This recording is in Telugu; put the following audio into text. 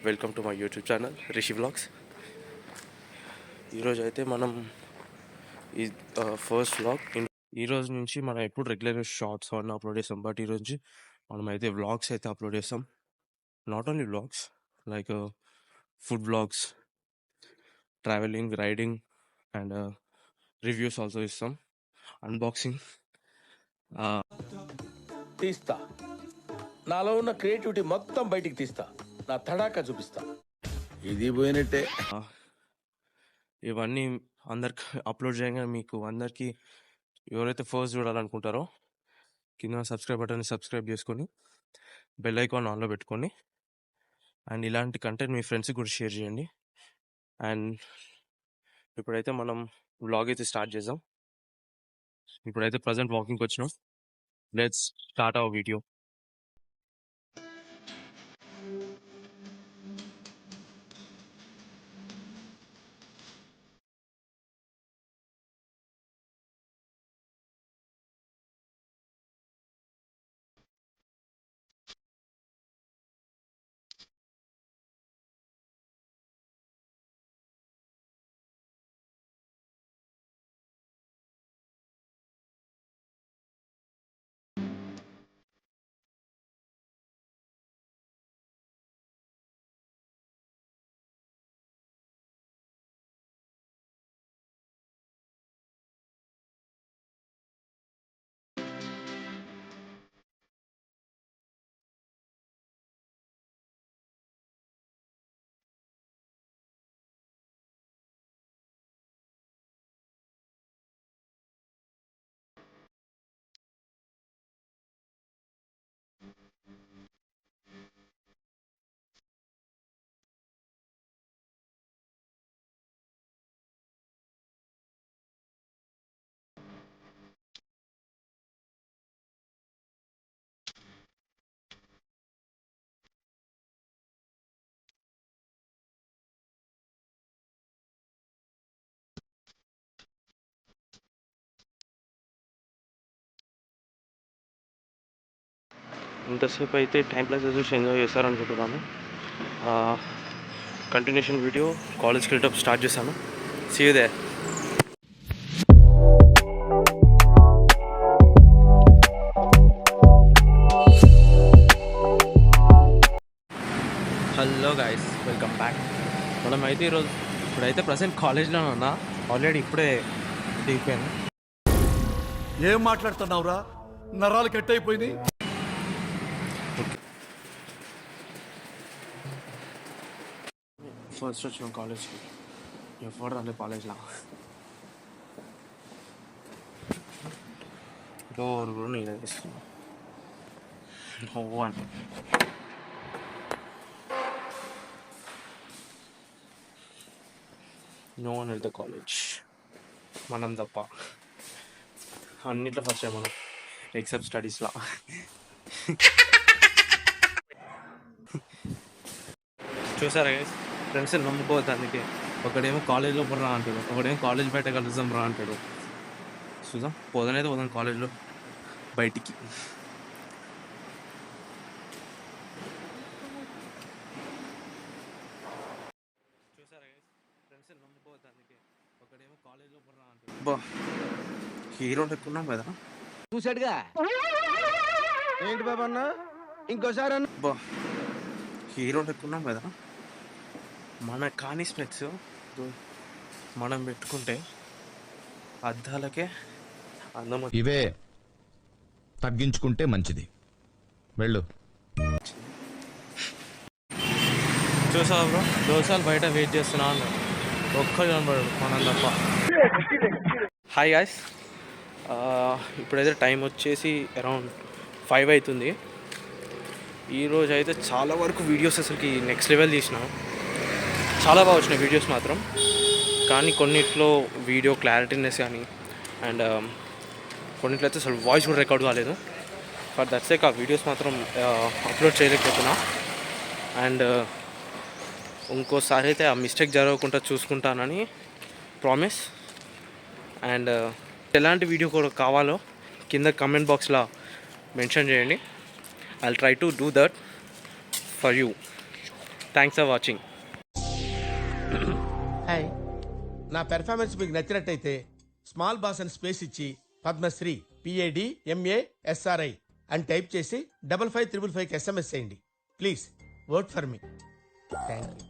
Welcome to my YouTube channel Rishi vlogs. ఈరోజు అయితే మనం ఈ ఫస్ట్ వ్లాగ్ ఈరోజు నుంచి మనం ఎప్పుడు రెగ్యులర్ షార్ట్స్ అవన్నీ అప్లోడ్ చేస్తాం, బట్ ఈరోజు నుంచి మనం అయితే వ్లాగ్స్ అయితే అప్లోడ్ చేస్తాం. Not only vlogs, like food vlogs, travelling, riding and reviews also ఇస్తాం, అన్బాక్సింగ్. తీస్తా, నాలో ఉన్న క్రియేటివిటీ మొత్తం బయటికి తీస్తా, నా తడాకా చూపిస్తా. ఇది పోయినట్టే. ఇవన్నీ అందరికి అప్లోడ్ చేయగానే మీకు అందరికీ ఎవరైతే ఫస్ట్ చూడాలనుకుంటారో కింద సబ్స్క్రైబ్ బటన్ని సబ్స్క్రైబ్ చేసుకొని బెల్ ఐకాన్ ఆన్లో పెట్టుకొని అండ్ ఇలాంటి కంటెంట్ మీ ఫ్రెండ్స్కి కూడా షేర్ చేయండి. అండ్ ఇప్పుడైతే మనం వ్లాగ్ అయితే స్టార్ట్ చేద్దాం. ఇప్పుడైతే ప్రజెంట్ వాకింగ్కి వచ్చినాం. Let's start our video. ఇంతసేపు అయితే టైం ప్లస్ చూసి ఎంజాయ్ చేస్తారనుకుంటున్నాను. కంటిన్యూషన్ వీడియో కాలేజ్కి వెళ్ళేటప్పుడు స్టార్ట్ చేశాను. See you there. Hello guys, welcome back. మనం అయితే ఇప్పుడైతే ప్రజెంట్ కాలేజ్లోనే ఉన్నా. ఆల్రెడీ ఇప్పుడే దిగిపోయాను. ఏం మాట్లాడుతున్నావురా? నరాలు కట్ అయిపోయింది. ఫస్ట్ వచ్చిన కాలేజ్కి ఎవరు రాలే కాలేజ్లో. డోర్ కూడా నేనే తీసుకున్నాను. No one at the college, మనం తప్ప. అన్నిట్లో ఫస్ట్ టైం మనం, ఎక్సెప్ట్ స్టడీస్లో. చూసారా గైస్, ఫ్రెండ్స్ నమ్ముకోవద్దానికి. ఒకడేమో కాలేజ్లో రా అంటాడు, ఒకడేమో కాలేజ్ బయట కలుద్దాం రా అంటాడు. చూద్దాం, పోదనైతే పోదాం కాలేజ్లో బయటికి. చూసారా గైస్, ఫ్రెండ్స్ నమ్ముకోవద్దానికి. ఒకడేమో కాలేజ్లో రా అంటాడు. బా, హీరో ఎక్కున్నాం కదా. చూసాడుగా ఏంటి బాబా అన్న, ఇంకోసారి అన్న. బా, హీరో ఎక్కున్నాం కదా. మన కాని స్పెక్స్ మనం పెట్టుకుంటే అద్దాలకే అందం. ఇవే తగ్గించుకుంటే మంచిది. వెళ్ళు. చూసావా బ్రో, దోసాలు బయట వెయిట్ చేస్తున్నా అన్నాడు, ఒక్కడు కనబడాడు మనం తప్ప. హాయ్ గాయ్స్, ఇప్పుడైతే టైం వచ్చేసి అరౌండ్ 5 అవుతుంది. ఈరోజు అయితే చాలా వరకు వీడియోస్ అసలుకి నెక్స్ట్ లెవెల్ తీసినాం. చాలా బాగా వచ్చినాయి వీడియోస్ మాత్రం, కానీ కొన్నిట్లో వీడియో క్లారిటీనెస్ కానీ అండ్ కొన్నిట్లో అయితే అసలు వాయిస్ కూడా రికార్డ్ కాలేదు. ఫర్ దట్స్ సేక్ ఆ వీడియోస్ మాత్రం అప్లోడ్ చేయలేకపోతున్నా. అండ్ ఇంకోసారి అయితే ఆ మిస్టేక్ జరగకుండా చూసుకుంటానని ప్రామిస్. అండ్ ఎలాంటి వీడియో కూడా కావాలో కింద కమెంట్ బాక్స్లో మెన్షన్ చేయండి. I will try to do that for you. Thanks for watching. Hi, నా పెర్ఫార్మెన్స్ మీకు నచ్చినట్టయితే స్మాల్ బాస్ అని స్పేస్ ఇచ్చి పద్మశ్రీ PADMASRI అని టైప్ చేసి 55555కి SMS చేయండి. Please vote for me. Thank you.